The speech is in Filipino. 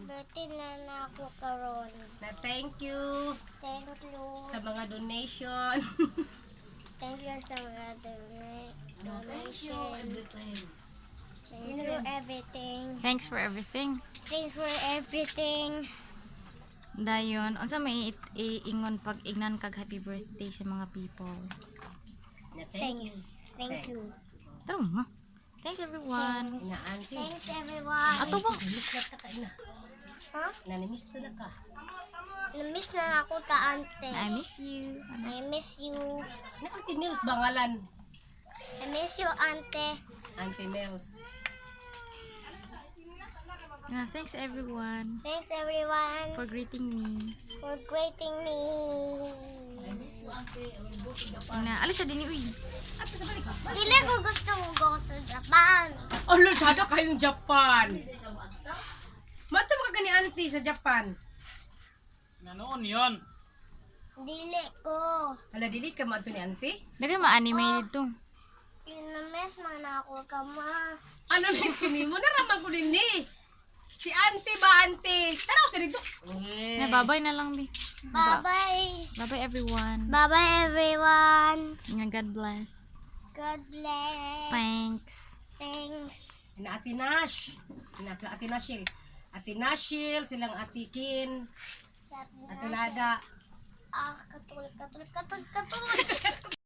birthday na ako karon. Na thank you Thank you. sa mga donation. Thank you sa mga donation. everything. Thank you everything. Thanks for everything. Thanks for everything. Dayon, unsa may iingon pag ignan kag happy birthday sa mga people. Na thank you. Thanks. Thank you. Tara nga. Thanks everyone. Ina auntie. Thanks everyone. Ato ba? Namiss na ka ina. Ha? Namiss na ka. Na-miss na ako ka ante. I miss you. Ano? I miss you. Na Auntie Mills bangalan. I miss you ante. Auntie Mills. Thanks everyone Thanks everyone for greeting me. for greeting me. Alis sa dini uy. Dili ko gusto mo go sa Japan. Oh, lojada kayong Japan. Mato ka kani auntie sa Japan. Nanoon yon. Dili ko. Hala dili ka mato ni auntie. Dagay ma-anime dito. Inames man ako ka ma. Ano miss ko nimo naraman ko din ni. Si auntie ba auntie? Tanaw sa dito. Bye-bye na lang, Bi. Bye-bye. Bye-bye everyone. Bye-bye everyone. God bless. God bless. Thanks. Thanks. Ina Ate Nash. Ina sa Ate Nashil. Ate Nashil, silang Ate Kin, Ate Lada. Ah, katul.